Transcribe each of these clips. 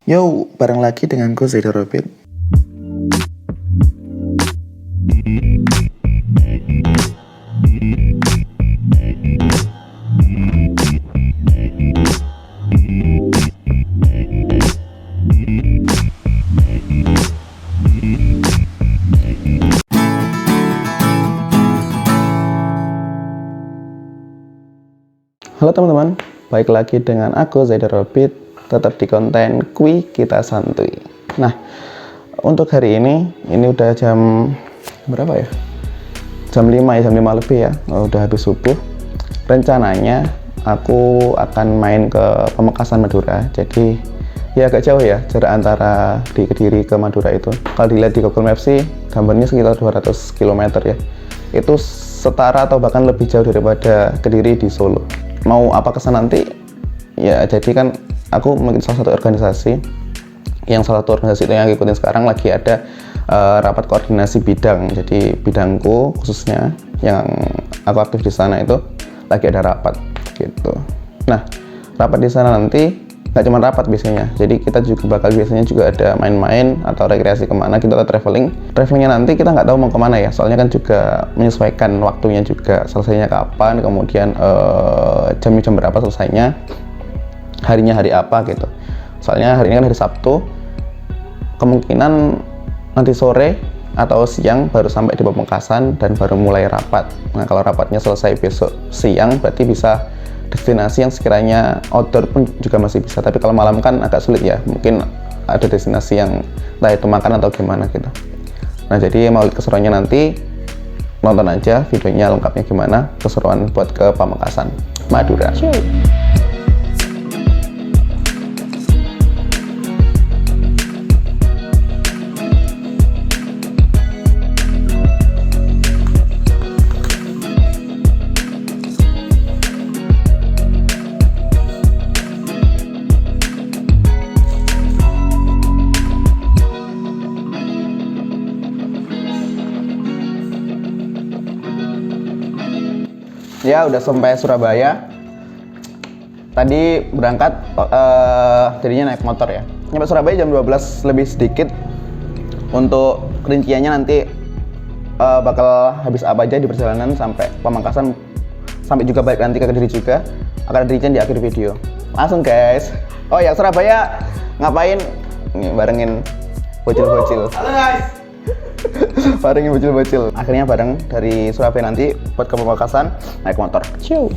Yo, bareng lagi denganku Zaido Robin. Halo teman-teman, balik lagi dengan aku Zaido Robin, tetap di konten Kui Kita Santuy. Nah, untuk hari ini udah jam berapa ya? Jam 5 ya, jam 5 lebih ya, udah habis subuh. Rencananya aku akan main ke Pamekasan Madura, jadi ya agak jauh ya jarak antara di Kediri ke Madura itu. Kalau dilihat di Google Maps sih, gambarnya sekitar 200 km ya. Itu setara atau bahkan lebih jauh daripada Kediri di Solo. Mau apa kesan nanti? Ya jadi kan aku mungkin salah satu organisasi itu yang ngikutin sekarang lagi ada rapat koordinasi bidang. Jadi bidangku khususnya yang aku aktif di sana itu lagi ada rapat gitu. Nah, rapat di sana nanti nggak cuma rapat biasanya, jadi kita juga biasanya juga ada main-main atau rekreasi kemana gitu, atau travelingnya nanti kita nggak tahu mau kemana ya, soalnya kan juga menyesuaikan waktunya juga, selesainya kapan, kemudian jamnya jam berapa selesainya, harinya hari apa gitu. Soalnya hari ini kan hari Sabtu, kemungkinan nanti sore atau siang baru sampai di Pamekasan dan baru mulai rapat. Nah, kalau rapatnya selesai besok siang berarti bisa destinasi yang sekiranya outdoor pun juga masih bisa, tapi kalau malam kan agak sulit ya, mungkin ada destinasi yang entah itu makan atau gimana gitu. Nah, jadi mau keseruannya nanti nonton aja videonya lengkapnya gimana, keseruan buat ke Pamekasan Madura. Ya udah sampai Surabaya. Tadi berangkat jadinya naik motor ya. Nyampe Surabaya jam 12 lebih sedikit. Untuk rinciannya nanti bakal habis apa aja di perjalanan sampai Pamekasan, sampai juga balik nanti ke Kediri juga. Akan rincian di akhir video. Langsung guys. Oh ya, Surabaya ngapain? Nih barengin bocil-bocil. Halo guys. Barengin bocil-bocil. Akhirnya bareng dari Surabaya nanti buat ke Pamekasan naik motor. Ciao.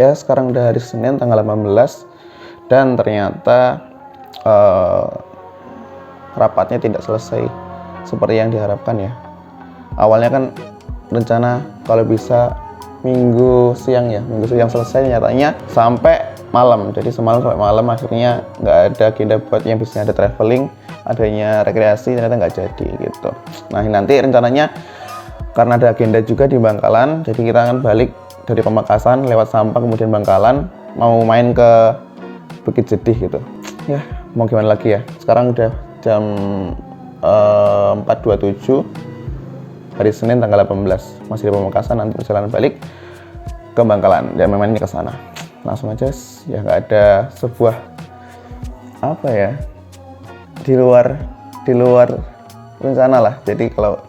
Ya sekarang udah hari Senin tanggal 18 dan ternyata rapatnya tidak selesai seperti yang diharapkan ya. Awalnya kan rencana kalau bisa minggu siang selesai, nyatanya sampai malam. Jadi semalam sampai malam akhirnya nggak ada agenda buat yang bisa ada traveling, adanya rekreasi ternyata nggak jadi gitu. Nah nanti rencananya karena ada agenda juga di Bangkalan, jadi kita akan balik dari Pamekasan lewat Sampang kemudian Bangkalan, mau main ke Bukit Jedih gitu. Ya mau gimana lagi ya, sekarang udah jam 4.27 hari Senin tanggal 18, masih di Pamekasan, nanti perjalanan balik ke Bangkalan dan mainnya ke sana. Langsung aja ya, nggak ada sebuah apa ya di luar rencana lah. Jadi kalau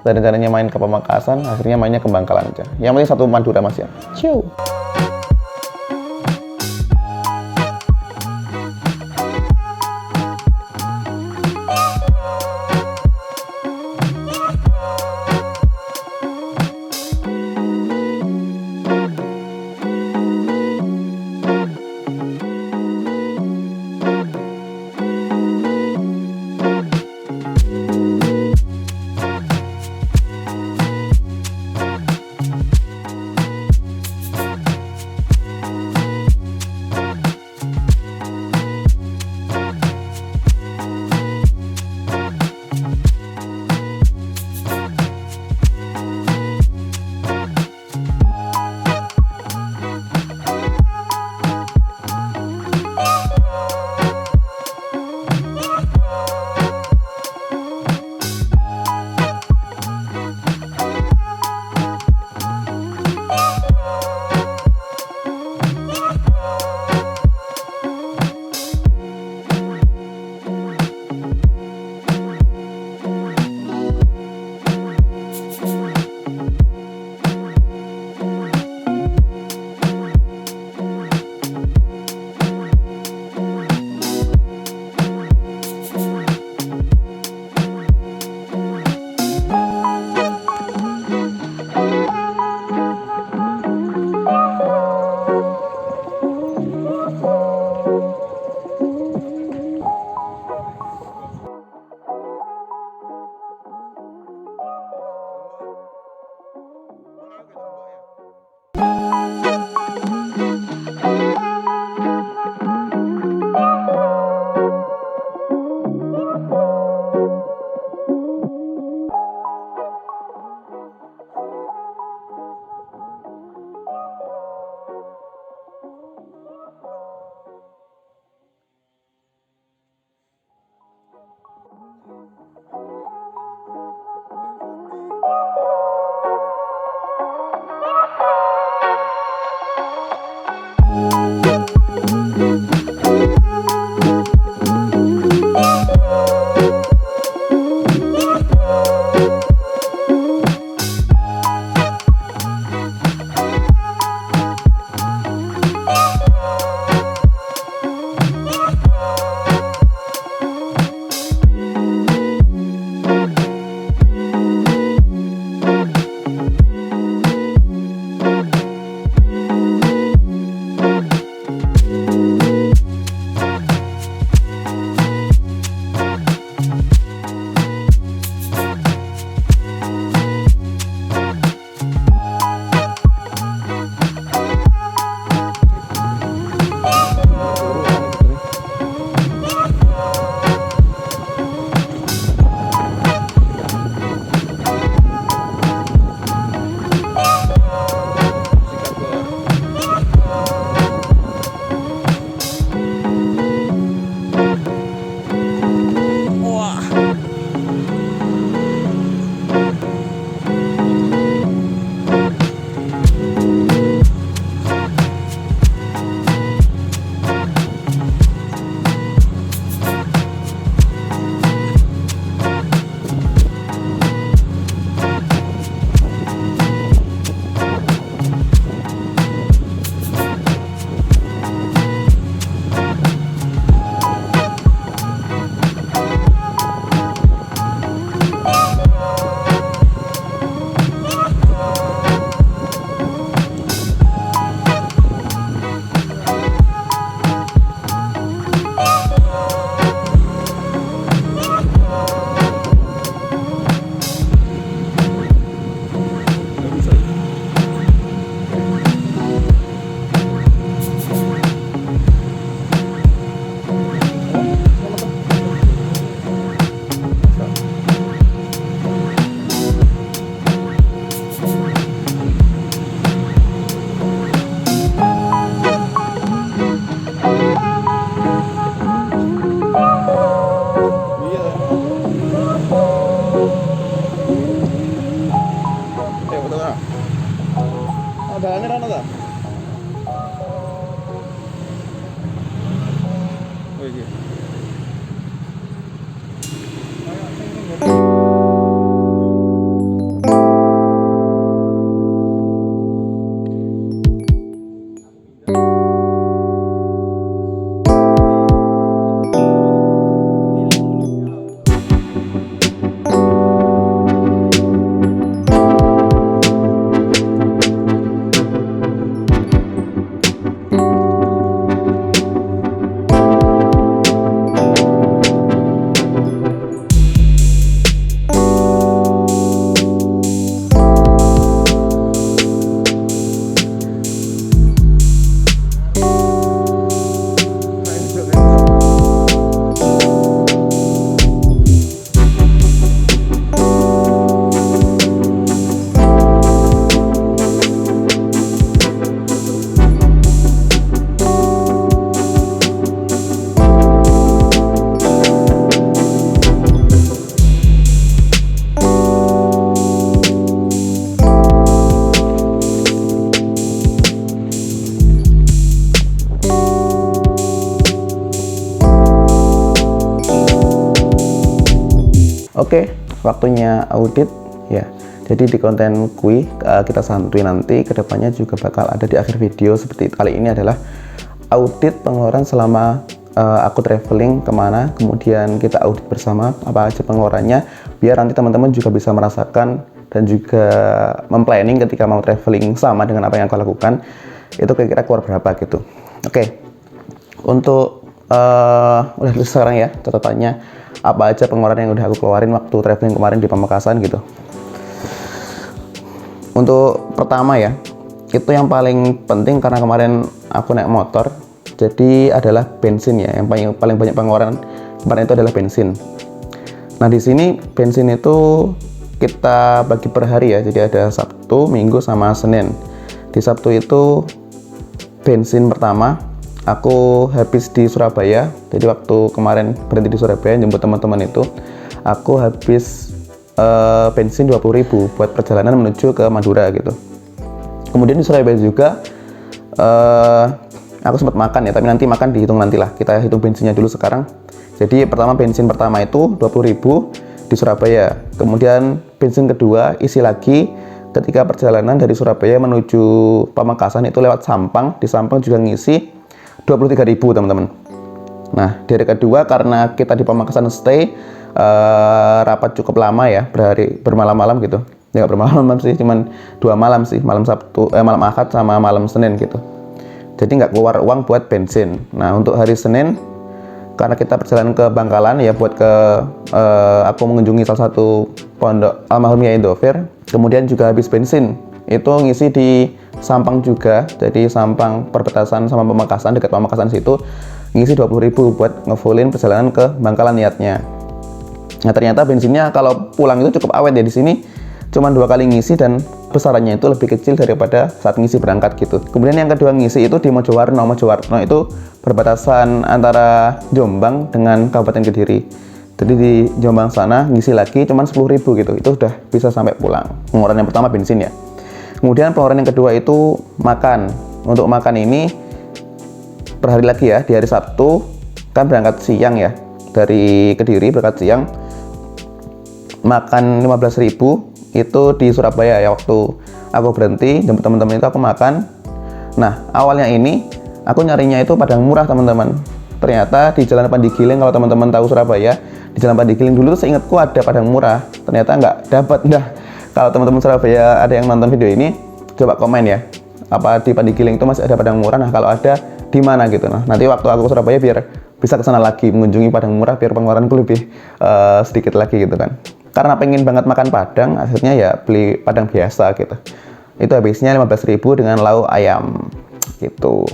tadi rencananya main ke Pamekasan, akhirnya mainnya ke Bangkalan aja. Yang penting satu Madura mas ya. Ciao. Oke, waktunya audit ya. Jadi di konten kui kita santuy nanti kedepannya juga bakal ada di akhir video seperti itu. Kali ini adalah audit pengeluaran selama aku traveling kemana, kemudian kita audit bersama apa aja pengeluarannya, biar nanti teman-teman juga bisa merasakan dan juga memplanning ketika mau traveling sama dengan apa yang aku lakukan, itu kira-kira keluar berapa gitu. Oke, untuk udah tulis sekarang ya catatannya apa aja pengeluaran yang udah aku keluarin waktu traveling kemarin di Pamekasan gitu. Untuk pertama ya, itu yang paling penting karena kemarin aku naik motor, jadi adalah bensin ya. Yang paling banyak pengeluaran kemarin itu adalah bensin. Nah di sini bensin itu kita bagi per hari ya, jadi ada Sabtu, Minggu, sama Senin. Di Sabtu itu bensin pertama aku habis di Surabaya. Jadi waktu kemarin berhenti di Surabaya jemput teman-teman itu, aku habis bensin 20.000 buat perjalanan menuju ke Madura gitu. Kemudian di Surabaya juga aku sempat makan ya, tapi nanti makan dihitung nantilah. Kita hitung bensinnya dulu sekarang. Jadi bensin pertama itu 20.000 di Surabaya. Kemudian bensin kedua isi lagi ketika perjalanan dari Surabaya menuju Pamekasan itu lewat Sampang. Di Sampang juga ngisi 23.000 teman-teman. Nah di hari kedua karena kita di Pamekasan stay rapat cukup lama ya, bermalam-malam gitu. Ya nggak bermalam-malam sih, cuman 2 malam sih, malam Ahad sama malam Senin gitu. Jadi nggak keluar uang buat bensin. Nah untuk hari Senin karena kita perjalanan ke Bangkalan ya, buat ke aku mengunjungi salah satu pondok almarhum Yai Dhofir. Kemudian juga habis bensin itu ngisi di Sampang juga. Jadi Sampang perbatasan sama Pamekasan, dekat Pamekasan situ ngisi 20.000 buat ngefullin perjalanan ke Bangkalan niatnya. Nah ternyata bensinnya kalau pulang itu cukup awet ya, di sini cuma 2 kali ngisi dan besarannya itu lebih kecil daripada saat ngisi berangkat gitu. Kemudian yang kedua ngisi itu di Mojowarno. Mojowarno itu perbatasan antara Jombang dengan Kabupaten Kediri. Jadi di Jombang sana ngisi lagi cuma 10.000 gitu. Itu udah bisa sampai pulang. Pengeluaran yang pertama bensin ya. Kemudian pengeluaran yang kedua itu makan. Untuk makan ini per hari lagi ya, di hari Sabtu kan berangkat siang ya, dari Kediri berangkat siang, makan 15.000 itu di Surabaya ya. Waktu aku berhenti jemput teman-teman itu aku makan. Nah awalnya ini aku nyarinya itu Padang murah teman-teman. Ternyata di Jalan Pandigiling, kalau teman-teman tahu Surabaya, di Jalan Pandigiling dulu tuh seingatku ada Padang murah. Ternyata nggak dapat. Nah kalau teman-teman Surabaya ada yang nonton video ini, coba komen ya, apa di Pandigiling itu masih ada Padang murah. Nah kalau ada di mana gitu. Nah nanti waktu aku ke Surabaya biar bisa kesana lagi mengunjungi Padang murah, biar pengeluaranku lebih sedikit lagi gitu kan. Karena pengen banget makan Padang, akhirnya ya beli Padang biasa gitu. Itu habisnya 15.000 dengan lauk ayam gitu.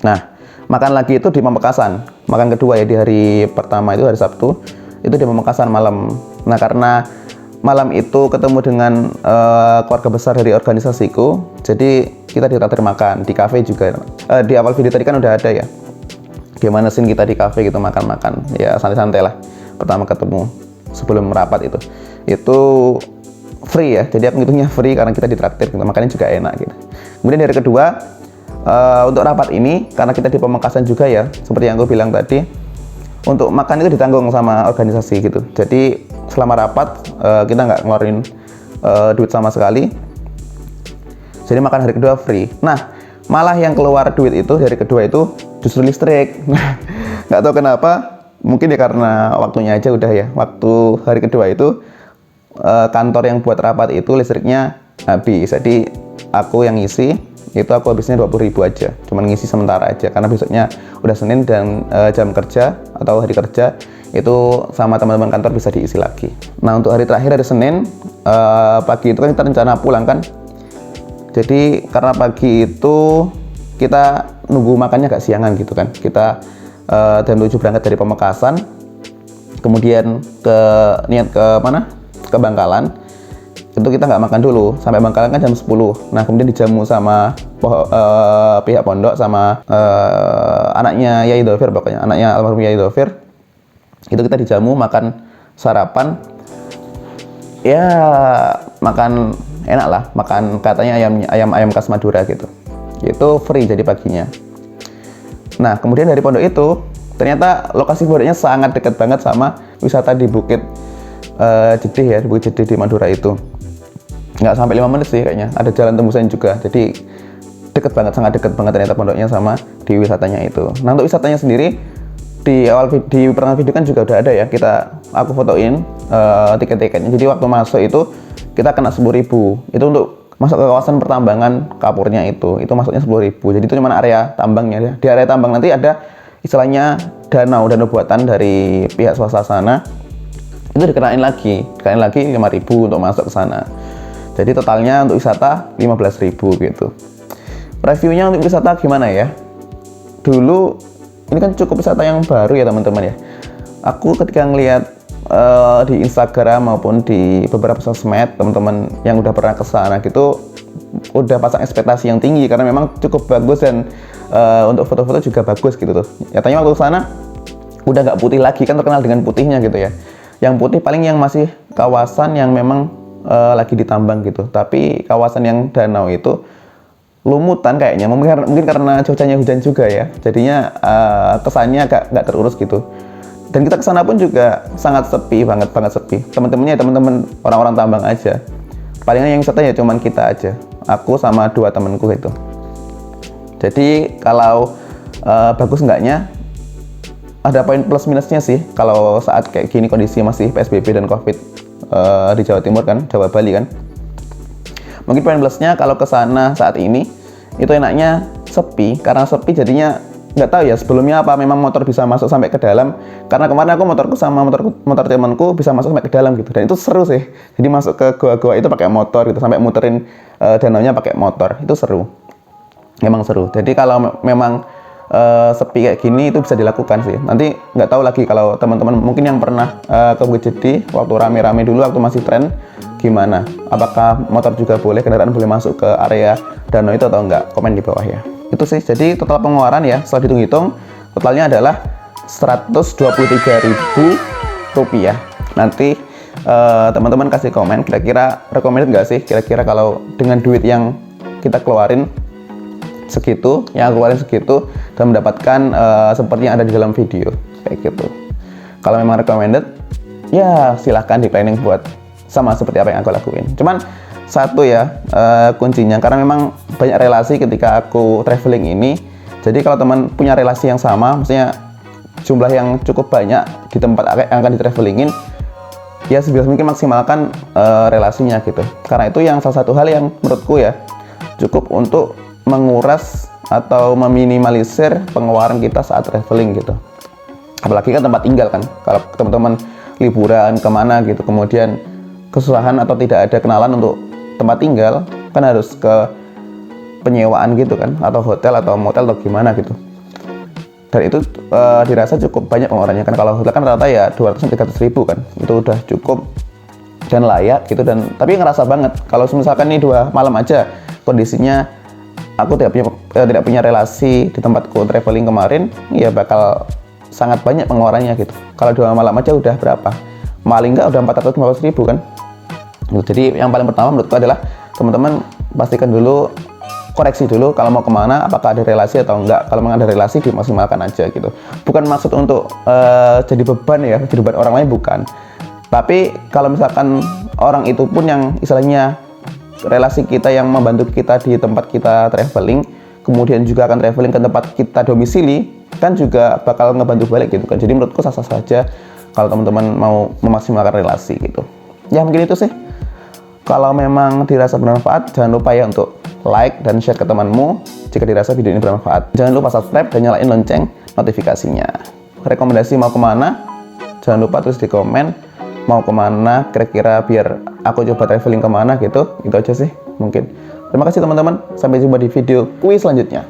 Nah makan lagi itu di Pamekasan. Makan kedua ya, di hari pertama itu hari Sabtu itu di Pamekasan malam. Nah karena malam itu ketemu dengan keluarga besar dari organisasiku, jadi kita ditraktir makan di kafe juga. Di awal video tadi kan udah ada ya, gimana sih kita di kafe gitu makan-makan ya, santai-santai lah pertama ketemu sebelum merapat itu free ya. Jadi aku ngitungnya free karena kita ditraktir gitu, makannya juga enak gitu. Kemudian hari kedua untuk rapat ini karena kita di Pamekasan juga ya, seperti yang aku bilang tadi, untuk makan itu ditanggung sama organisasi gitu. Jadi selama rapat kita nggak ngeluarin duit sama sekali. Jadi makan hari kedua free. Nah malah yang keluar duit itu hari kedua itu justru listrik. Nggak tahu kenapa, mungkin ya karena waktunya aja udah ya. Waktu hari kedua itu kantor yang buat rapat itu listriknya habis. Jadi aku yang ngisi itu aku habisnya 20.000 aja, cuman ngisi sementara aja karena besoknya udah Senin dan jam kerja atau hari kerja itu sama teman-teman kantor bisa diisi lagi. Nah untuk hari terakhir hari Senin pagi itu kan kita rencana pulang kan, jadi karena pagi itu kita nunggu makannya agak siangan gitu kan, kita jam 7 berangkat dari Pamekasan, kemudian niat ke mana, ke Bangkalan. Itu kita nggak makan dulu, sampai Bangkalan kan jam 10. Nah kemudian dijamu sama pihak pondok sama anaknya Yai Dhofir, pokoknya anaknya almarhum Yai Dhofir. Itu kita dijamu makan sarapan ya, makan enak lah, makan katanya ayam khas Madura gitu. Itu free jadi paginya. Nah kemudian dari pondok itu ternyata lokasi pondoknya sangat dekat banget sama wisata di Bukit Jedih ya, di Bukit Jedih di Madura itu. Nggak sampai 5 menit sih kayaknya, ada jalan tembusan juga, jadi deket banget, sangat deket banget ternyata pondoknya sama di wisatanya itu. Nah untuk wisatanya sendiri, di pertengahan video kan juga udah ada ya, aku fotoin tiket-tiketnya. Jadi waktu masuk itu kita kena 10.000, itu untuk masuk ke kawasan pertambangan kapurnya itu masuknya 10.000. Jadi itu cuma area tambangnya ya. Di area tambang nanti ada istilahnya danau buatan dari pihak swasta sana, itu dikenain lagi 5.000 untuk masuk ke sana. Jadi totalnya untuk wisata 15.000 gitu. Reviewnya untuk wisata gimana ya? Dulu ini kan cukup wisata yang baru ya teman-teman ya. Aku ketika ngelihat di Instagram maupun di beberapa sosmed teman-teman yang udah pernah ke sana gitu, udah pasang ekspektasi yang tinggi karena memang cukup bagus dan untuk foto-foto juga bagus gitu tuh. Nyatanya waktu ke sana udah nggak putih lagi, kan terkenal dengan putihnya gitu ya. Yang putih paling yang masih kawasan yang memang lagi ditambang gitu, tapi kawasan yang danau itu lumutan kayaknya, mungkin karena cuacanya hujan juga ya, jadinya kesannya agak nggak terurus gitu. Dan kita kesana pun juga sangat sepi, banget sepi. Teman-teman orang-orang tambang aja, palingan yang wisata ya cuman kita aja, aku sama 2 temanku gitu. Jadi kalau bagus enggaknya ada poin plus minusnya sih kalau saat kayak gini kondisi masih PSBB dan COVID di Jawa Timur kan, Jawa Bali kan. Mungkin poin plusnya kalau ke sana saat ini itu enaknya sepi, karena sepi jadinya nggak tahu ya sebelumnya apa memang motor bisa masuk sampai ke dalam, karena kemarin aku motorku sama motor temanku bisa masuk sampai ke dalam gitu, dan itu seru sih. Jadi masuk ke goa-goa itu pakai motor gitu, sampai muterin danaunya pakai motor, itu seru, memang seru. Jadi kalau memang sepi kayak gini itu bisa dilakukan sih. Nanti nggak tahu lagi kalau teman-teman mungkin yang pernah ke Bukit Jedih waktu rame-rame dulu, waktu masih tren, gimana? Apakah motor juga boleh, kendaraan boleh masuk ke area danau itu atau enggak? Komen di bawah ya. Itu sih, jadi total pengeluaran ya setelah dihitung-hitung totalnya adalah Rp123.000. Nanti teman-teman kasih komen kira-kira recommended nggak sih, kira-kira kalau dengan duit yang kita keluarin segitu, dan mendapatkan seperti yang ada di dalam video kayak gitu. Kalau memang recommended ya silahkan di planning buat sama seperti apa yang aku lakuin. Cuman satu ya kuncinya, karena memang banyak relasi ketika aku traveling ini. Jadi kalau teman punya relasi yang sama, maksudnya jumlah yang cukup banyak di tempat yang akan di-travelingin, ya sebisa mungkin maksimalkan relasinya gitu. Karena itu yang salah satu hal yang menurutku ya cukup untuk menguras atau meminimalisir pengeluaran kita saat traveling gitu. Apalagi kan tempat tinggal kan, kalau teman-teman liburan kemana gitu, kemudian kesusahan atau tidak ada kenalan untuk tempat tinggal, kan harus ke penyewaan gitu kan, atau hotel atau motel atau gimana gitu. Dan itu dirasa cukup banyak pengeluarannya kan. Kalau hotel kan rata ya 200-300 ribu kan, itu udah cukup dan layak gitu. Dan tapi ngerasa banget kalau misalkan nih 2 malam aja kondisinya aku tidak punya relasi di tempatku traveling kemarin, ya bakal sangat banyak pengeluarannya gitu. Kalau 2 malam aja udah berapa? Paling nggak udah 450 ribu kan. Jadi yang paling pertama menurutku adalah teman-teman pastikan dulu, koreksi dulu kalau mau kemana, apakah ada relasi atau enggak. Kalau memang ada relasi dimaksimalkan aja gitu. Bukan maksud untuk jadi beban ya, jadi beban orang lain, bukan. Tapi kalau misalkan orang itu pun yang istilahnya relasi kita yang membantu kita di tempat kita traveling, kemudian juga akan traveling ke tempat kita domisili, kan juga bakal ngebantu balik gitu kan. Jadi menurutku sah-sah saja kalau teman-teman mau memaksimalkan relasi gitu. Ya mungkin itu sih. Kalau memang dirasa bermanfaat, jangan lupa ya untuk like dan share ke temanmu jika dirasa video ini bermanfaat. Jangan lupa subscribe dan nyalain lonceng notifikasinya. Rekomendasi mau kemana? Jangan lupa tulis di komen mau kemana kira-kira biar aku coba traveling kemana gitu. Itu aja sih mungkin. Terima kasih teman-teman, sampai jumpa di video kuis selanjutnya.